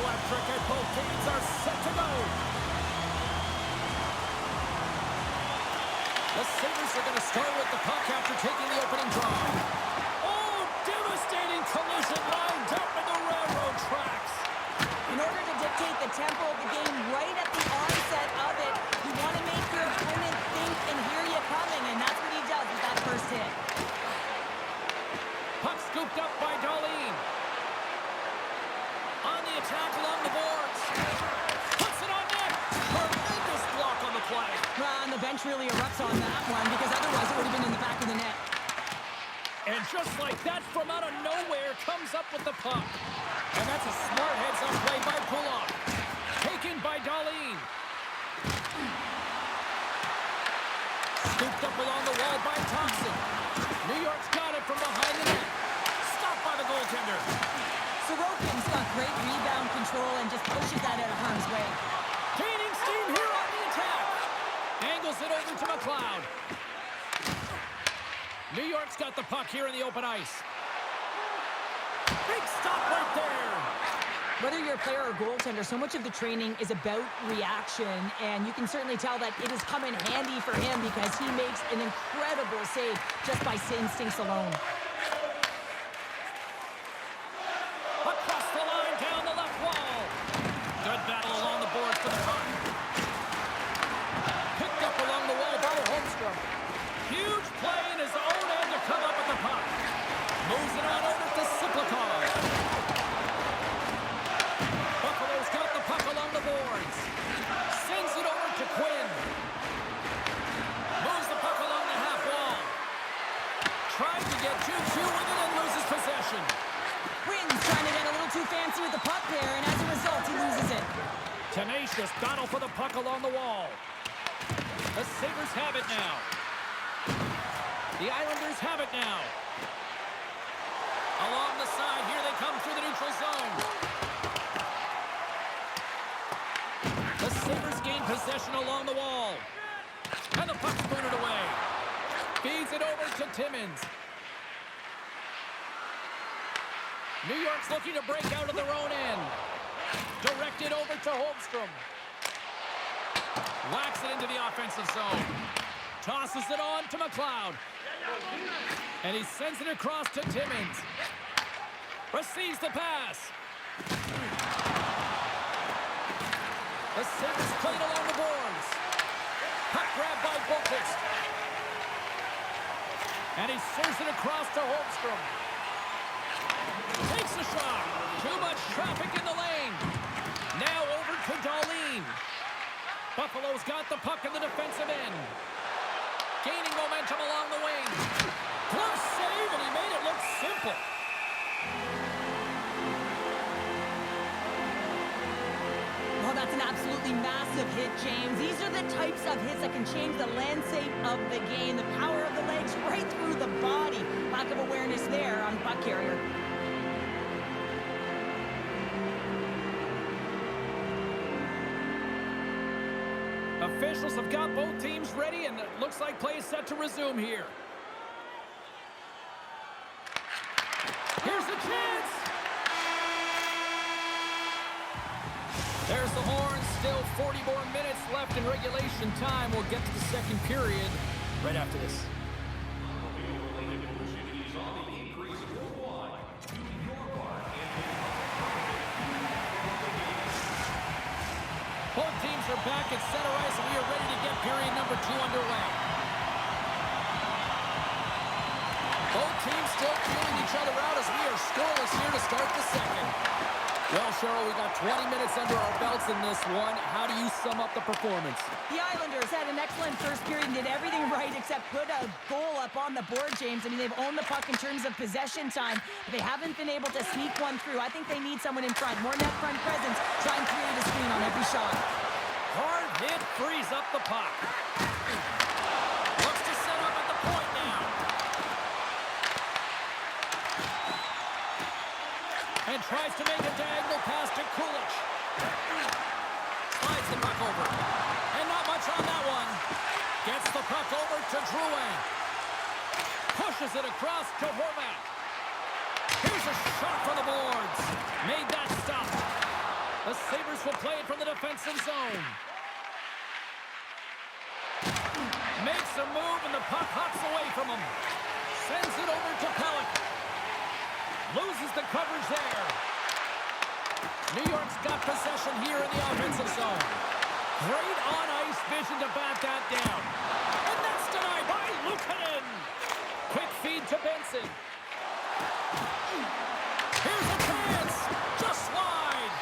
electric, and both teams are set to go. The Sabres are going to start with the puck after taking the opening draw. Oh, devastating collision lined up in the railroad tracks. In order to dictate the tempo of the game right at the onset of it, you want to make your opponent think and hear you coming, and that's what he does with that first hit. Puck scooped up by Darlene. On the attack along the boards. Puts it on net. Tremendous block on the play. And the bench really erupts on that one because otherwise it would have been in the back of the net. And just like that, from out of nowhere, comes up with the puck. And that's a smart heads-up play by Pulloff. Taken by Darlene. Scooped up along the wall by Thompson. New York's got it from behind the net. Stopped by the goaltender. Sorokin's got great rebound control and just pushes that out of harm's way. Gaining steam here on the attack. Angles it over to McLeod. New York's got the puck here in the open ice. Big stop right there. Whether you're a player or goaltender, so much of the training is about reaction, and you can certainly tell that it is come in handy for him because he makes an incredible save just by instincts alone. Across the line, down the left wall. Good battle along the boards for the puck. Picked up along the wall by Holmstrom. Huge play in his own end to come up with the puck. Moves it on over to Siplikov. Buffalo's got the puck along the boards. Sends it over to Quinn. Moves the puck along the half wall. Tried to get 2-2 with it and loses possession. Quinn's trying to get a little too fancy with the puck there, and as a result, he loses it. Tenacious battle for the puck along the wall. The Sabres have it now. The Islanders have it now. Along the side, here they come through the neutral zone. The Sabres gain possession along the wall. And the puck's booted away. Feeds it over to Timmins. New York's looking to break out of their own end. Directed over to Holmstrom. Whacks it into the offensive zone. Tosses it on to McLeod. And he sends it across to Timmins. Receives the pass. The Sabres played along the boards. Puck grab by Boqvist. And he sends it across to Holmstrom. Takes a shot. Too much traffic in the lane. Now over to Darlene. Buffalo's got the puck in the defensive end. Gaining momentum along the wing. Close save, and he made it look simple. Well, that's an absolutely massive hit, James. These are the types of hits that can change the landscape of the game. The power of the legs right through the body. Lack of awareness there on the puck carrier. Officials have got both teams ready, and it looks like play is set to resume here. Here's the chance! There's the horn. Still 40 more minutes left in regulation time. We'll get to the second period right after this. Both teams are back at center ice, and we are ready to get period number 2 underway. Both teams still feeling each other out as we are scoreless here to start the second. Well, Cheryl, we got 20 minutes under our belts in this one. How do you sum up the performance? The Islanders had an excellent first period and did everything right except put a goal up on the board, James. I mean, they've owned the puck in terms of possession time, but they haven't been able to sneak one through. I think they need someone in front, more net front presence, try and create a screen on every shot. Hard hit frees up the puck. Looks to set up at the point now. And tries to make a diagonal pass to Kulich. Slides the puck over. And not much on that one. Gets the puck over to Drouin. Pushes it across to Horvat. Here's a shot for the boards. Made that stop. The Sabres will play it from the defensive zone. Makes a move, and the puck hops away from him. Sends it over to Pellick. Loses the coverage there. New York's got possession here in the offensive zone. Great on-ice vision to bat that down. And that's denied by Luukkonen. Quick feed to Benson. Here's a chance. Just wide.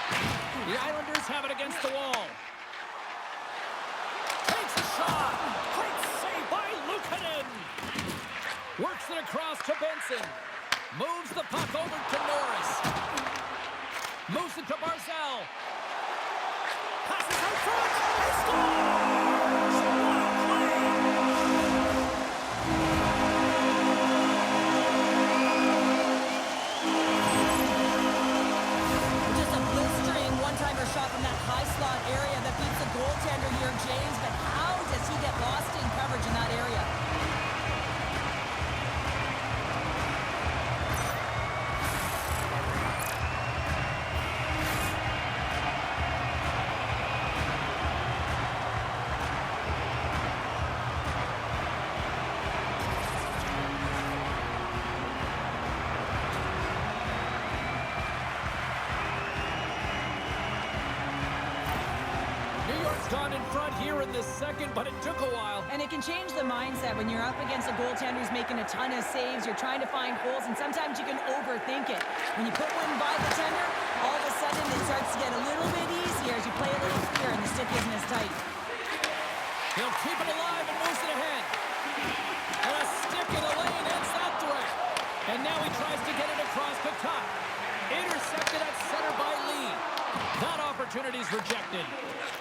The Islanders have it against the wall. Takes a shot. Great save by Luukkonen. Works it across to Benson. Moves the puck over to Norris. Moves it to Barzal. Passes out front. He scores! What a play! Just a blistering one-timer shot from that high slot area that beats the goaltender here, James. But how does he get lost in coverage in that area? Gone in front here in the second, but it took a while. And it can change the mindset when you're up against a goaltender who's making a ton of saves. You're trying to find holes, and sometimes you can overthink it. When you put one by the tender, all of a sudden it starts to get a little bit easier as you play a little freer and the stick isn't as tight. He'll keep it alive and moves it ahead. And a stick in the lane ends that threat. And now he tries to get it across the top. Intercepted at center by Lee. That opportunity's rejected.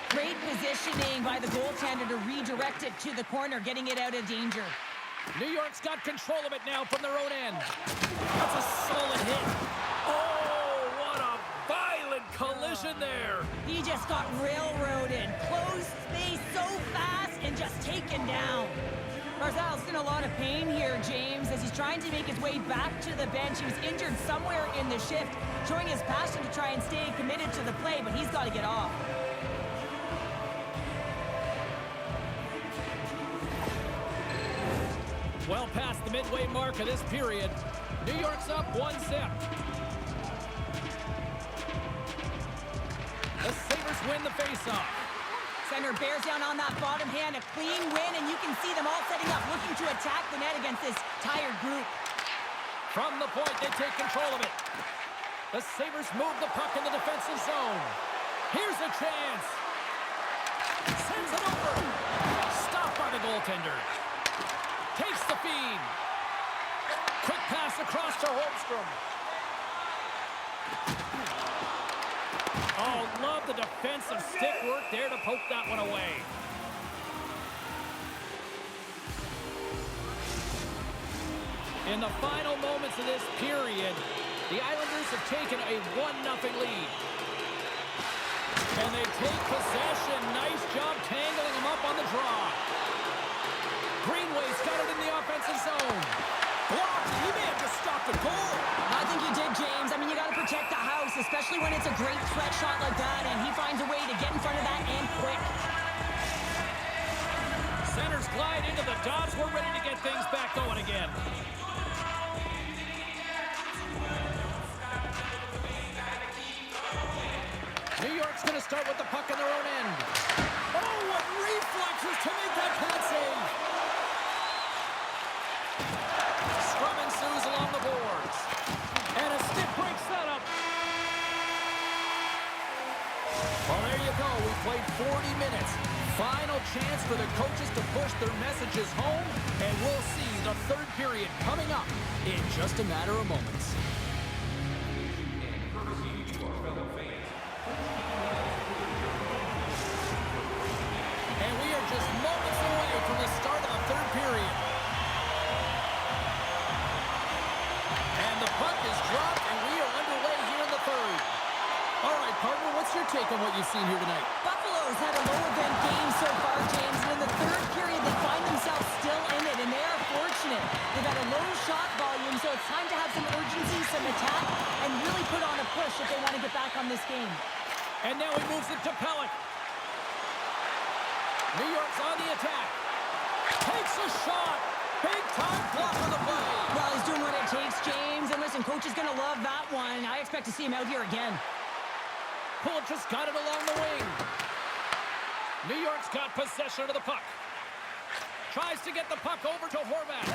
Great positioning by the goaltender to redirect it to the corner, getting it out of danger. New York's got control of it now from their own end. That's a solid hit. Oh, what a violent collision there. He just got railroaded. Closed space so fast and just taken down. Barzal's in a lot of pain here, James, as he's trying to make his way back to the bench. He was injured somewhere in the shift, showing his passion to try and stay committed to the play, but he's got to get off. Well past the midway mark of this period. New York's up 1-0. The Sabres win the faceoff. Center bears down on that bottom hand, a clean win, and you can see them all setting up, looking to attack the net against this tired group. From the point, they take control of it. The Sabres move the puck in the defensive zone. Here's a chance. Sends it over. Stopped by the goaltender. Takes the feed. Quick pass across to Holmstrom. Oh, love the defensive stick work there to poke that one away. In the final moments of this period, the Islanders have taken a 1-0 lead. And they take possession. Nice job tangling them up on the draw. Greenway's got it in the offensive zone. Blocked. He may have just stopped a goal. I think you did, James. I mean, you got to protect the house, especially when it's a great threat shot like that, and he finds a way to get in front of that and quick. Centers glide into the dots. We're ready to get things back going again. New York's going to start with the puck in their own end. Oh, what reflexes to make that cat save. Scrum ensues along the boards. And a stick breaks that up. Well, there you go. We played 40 minutes. Final chance for the coaches to push their messages home. And we'll see the third period coming up in just a matter of moments. And we are just moments away from the start of the third period. And the puck is dropped, and we are underway here in the third. All right, partner, what's your take on what you've seen here tonight? Buffalo's had a low-event game so far, James, and in the third period they find themselves still in it, and they are fortunate. They've got a low shot volume, so it's time to have some urgency, some attack, and really put on a push if they want to get back on this game. And now he moves it to Pellick. New York's on the attack. Takes a shot. Big time block on the play. Well, he's doing what it takes, James. And listen, coach is going to love that one. I expect to see him out here again. Pull just got it along the wing. New York's got possession of the puck. Tries to get the puck over to Horvat.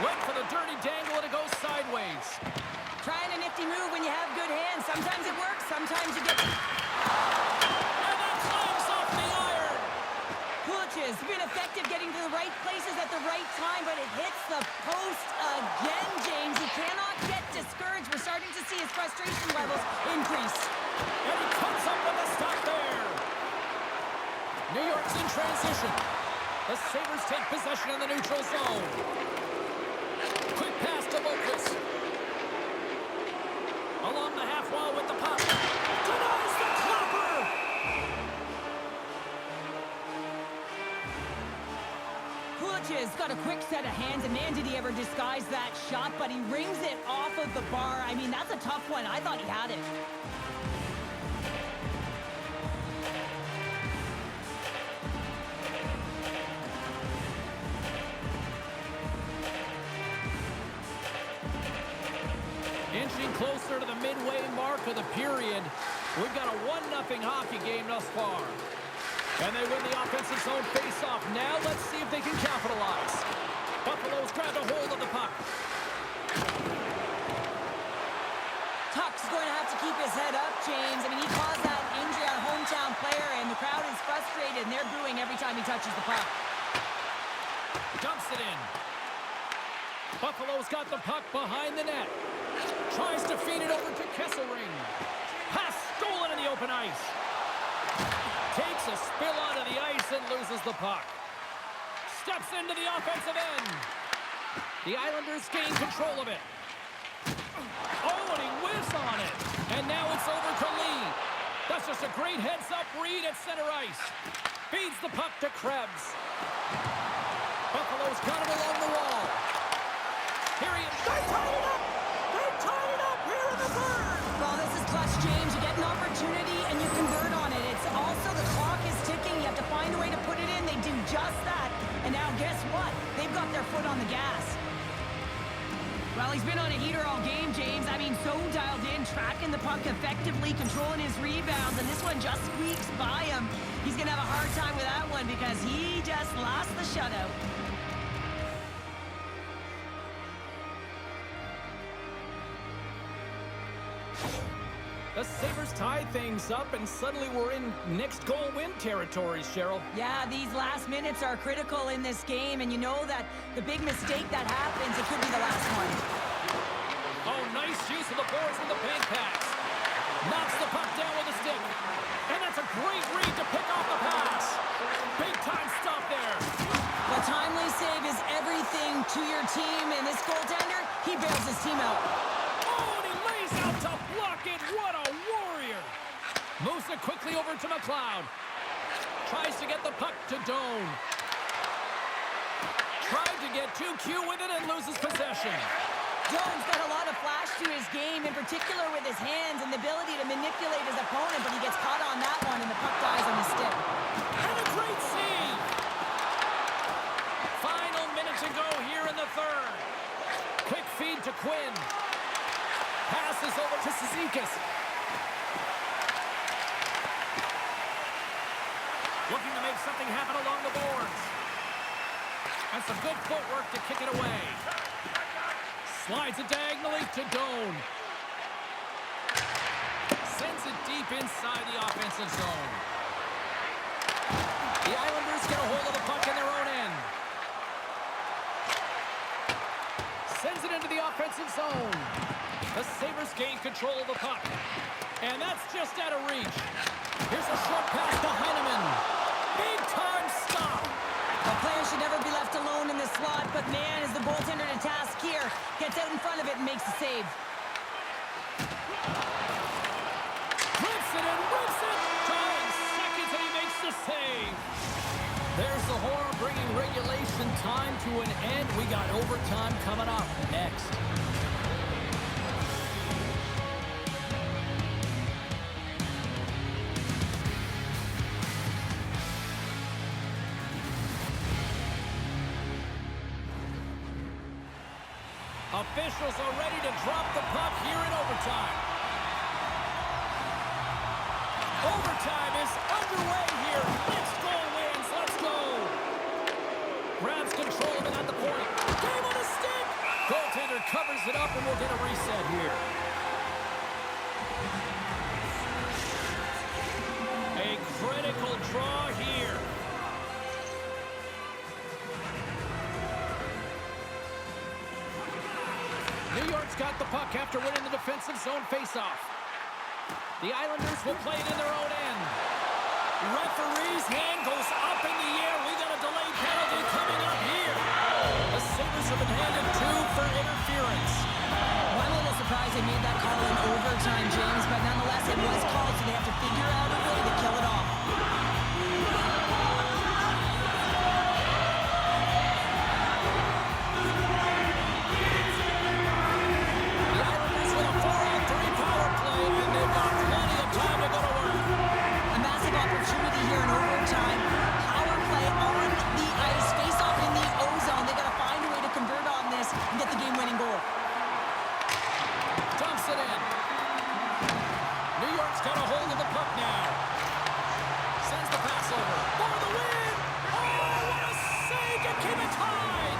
Went for the dirty dangle and it goes sideways. Trying a nifty move when you have good hands. Sometimes it works, sometimes you get... And that climbs off the iron. Kulich's been effective getting to the right places at the right time, but it hits the post again, James. He cannot get discouraged. We're starting to see his frustration levels increase. And he comes up with a stop there. New York's in transition. The Sabres take possession in the neutral zone. Quick pass to Lopez. Along the half wall with the puck. Denies the clopper! Kulich's got a quick set of hands, and man, did he ever disguise that shot, but he rings it off of the bar. I mean, that's a tough one. I thought he had it. Inching closer to the midway mark of the period. We've got a 1-0 hockey game thus far. And they win the offensive zone face-off. Now let's see if they can capitalize. Buffalo's grabbed a hold of the puck. Tuck's going to have to keep his head up, James. I mean, he caused that injury on a hometown player, and the crowd is frustrated, and they're booing every time he touches the puck. Dumps it in. Buffalo's got the puck behind the net. Tries to feed it over to Kesselring. Pass stolen in the open ice. Takes a spill onto the ice and loses the puck. Steps into the offensive end. The Islanders gain control of it. Oh, and he whiffs on it. And now it's over to Lee. That's just a great heads-up read at center ice. Feeds the puck to Krebs. Buffalo's got it along the wall. Here he is. They tied it up! They tied it up here in the third! Well, this is clutch, James. You get an opportunity and you convert on it. It's also the clock is ticking. You have to find a way to put it in. They do just that. And now guess what? They've got their foot on the gas. Well, he's been on a heater all game, James. I mean, so dialed in, tracking the puck effectively, controlling his rebounds, and this one just squeaks by him. He's going to have a hard time with that one because he just lost the shutout. The Sabres tie things up, and suddenly we're in next goal win territory, Cheryl. Yeah, these last minutes are critical in this game, and you know that the big mistake that happens, it could be the last one. Oh, nice use of the boards in the paint pass. Knocks the puck down with a stick. And that's a great read to pick off the pass. Big time stop there. The timely save is everything to your team, and this goaltender, he bails his team out. Oh, and he lays out to block it. What a warrior. Moves it quickly over to McLeod. Tries to get the puck to Doan. Tried to get too cute with it and loses possession. Doan's got a lot of flash to his game, in particular with his hands and the ability to manipulate his opponent, but he gets caught on that one, and the puck dies on the stick. And a great save. Final minute to go here in the third. Quick feed to Quinn. Passes over to Cizikas. Looking to make something happen along the boards. And some good footwork to kick it away. Slides it diagonally to Doan. Sends it deep inside the offensive zone. The Islanders get a hold of the puck in their own end. Sends it into the offensive zone. The Sabres gain control of the puck. And that's just out of reach. Here's a short pass to Heineman. Big time stop. A player should never be left alone in the slot, but man, is the goaltender to task here. Gets out in front of it and makes the save. Rips it and rips it. Trying seconds and he makes the save. There's the horn bringing regulation time to an end. We got overtime coming up next. Officials are ready to drop the puck here in overtime. Overtime is underway here. Next goal wins. Let's go. Grabs control of it at the point. Game on a stick. Goaltender covers it up, and we'll get a reset here. A critical draw here. New York's got the puck after winning the defensive zone faceoff. The Islanders will play it in their own end. Referee's hand goes up in the air. We got a delayed penalty coming up here. The Sabres have been handed 2 for interference. Well, I'm a little surprised they made that call in overtime, James, but nonetheless, it was called, so they have to figure out a way to kill it off. The Islanders with a 4-on-3 power play, and they've got plenty of time to go to work. A massive opportunity here in overtime. Power play on the ice, face-off in the O-zone. They got to find a way to convert on this and get the game-winning goal. Dumps it in. New York's got a hold of the puck now. Sends the pass over. For the win! Oh, what a save to keep it tied!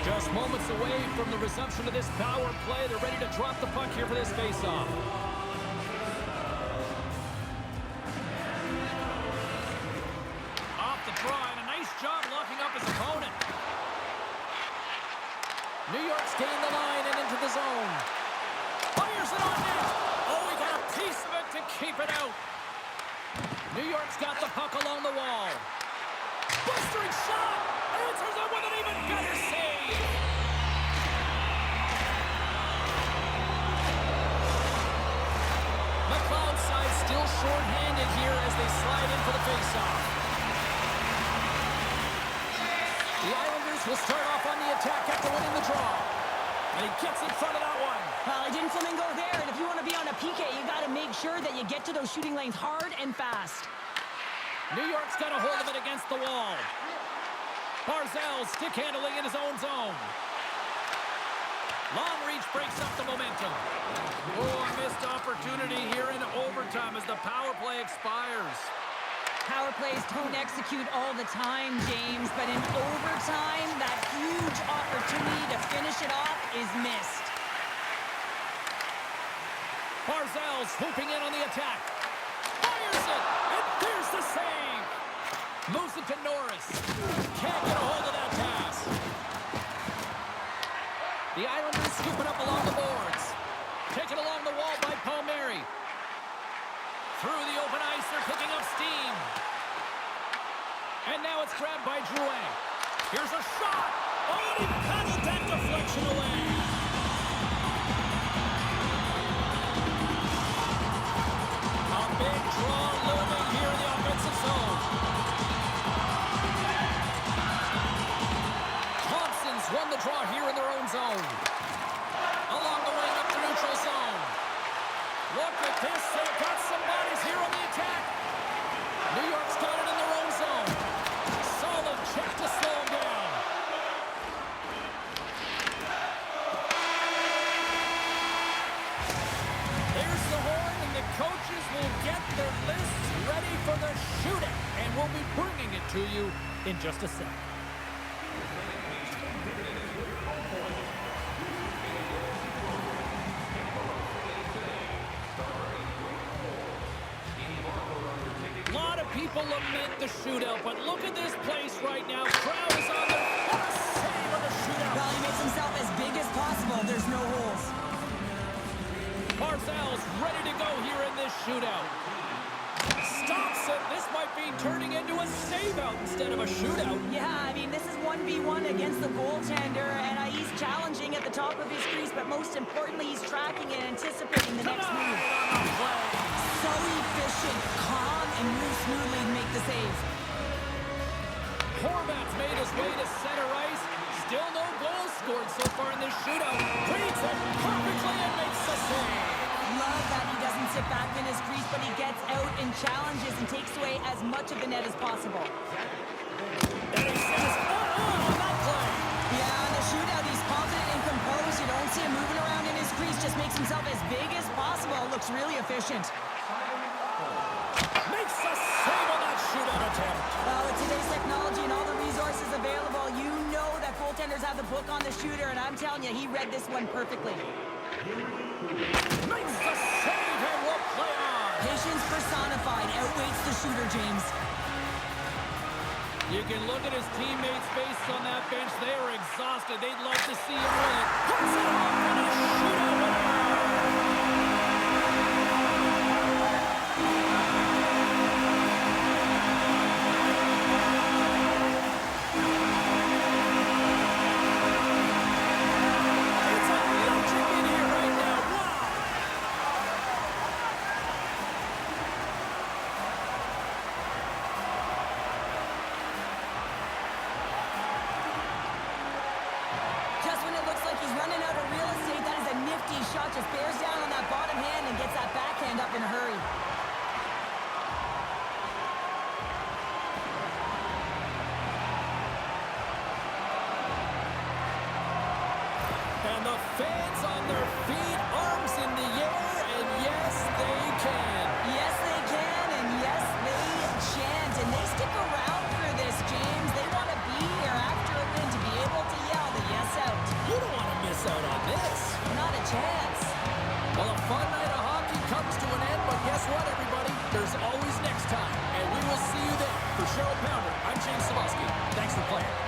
Just moments away from the resumption of this power play. They're ready to drop the puck here for this face-off. Off the draw, and a nice job locking up his opponent. New York's gained the line and into the zone. Fires it on net. Oh, he got a piece of it to keep it out. New York's got the puck along the wall. Bustering shot. Answers it with an even better save. McLeod's side still short-handed here as they slide in for the face-off. The Islanders will start off on the attack after winning the draw. And he gets in front of that one. Well, he didn't flamingo there, and if you want to be on a PK, you got to make sure that you get to those shooting lanes hard and fast. New York's got a hold of it against the wall. Barzal stick handling in his own zone. Long reach breaks up the momentum. Oh, a missed opportunity here in overtime as the power play expires. Power plays don't execute all the time, James, but in overtime, that huge opportunity to finish it off is missed. Barzal's swooping in on the attack. Fires it, and there's the save. Moves it to Norris. Can't get a hold of that pass. The Islanders scooping up along the boards. Taken along the wall by Palmieri. Through the open ice, they're picking up steam. And now it's grabbed by Drouin. Here's a shot. Oh, and he paddled that deflection away. A big draw looming here in the offensive zone. Thompson's won the draw here in their own zone. Along the wing up the neutral zone. Look at this. They've got some bodies here on the attack. New York's got it in their own zone. Solid check to slow him down. There's the horn, and the coaches will get their lists ready for the shootout. And we'll be bringing it to you in just a sec. People lament the shootout, but look at this place right now. Crowd is on there. What a save on the shootout. Well, he makes himself as big as possible. There's no holes. Barzal's ready to go here in this shootout. Stops it. This might be turning into a save-out instead of a shootout. Yeah, I mean, this is 1v1 against the goaltender, and he's challenging at the top of his crease, but most importantly, he's tracking and anticipating the next move. So efficient, calm, and moves smoothly to make the save. Horvat's made his way to center ice. Still no goals scored so far in this shootout. Reads it perfectly and makes the save. Love that he doesn't sit back in his crease, but he gets out and challenges and takes away as much of the net as possible. And he says on that play. Yeah, in the shootout, he's confident and composed. You don't see him moving around in his crease. Just makes himself as big as possible. Looks really efficient. Makes a save on that shootout attempt. Well, with today's technology and all the resources available, you know that goaltenders have the book on the shooter, and I'm telling you, he read this one perfectly. Makes the save and will play on. Patience personified outweighs the shooter, James. You can look at his teammates' faces on that bench. They were exhausted. They'd love to see him win it. Puts it off and a shootout winner. It's electric in here right now. Wow. Just when it looks like he's running out of real estate, that is a nifty shot. Just bears down on that bottom hand and gets that backhand up in a hurry. And the fans on their feet, arms in the air, and yes, they can. Yes, they can, and yes, they chant. And they stick around for this, James. They want to be here after a win to be able to yell the yes out. You don't want to miss out on this. Not a chance. Well, a fun night of hockey comes to an end, but guess what, everybody? There's always next time, and we will see you then. For Cheryl Pounder, I'm James Saboski. Thanks for playing.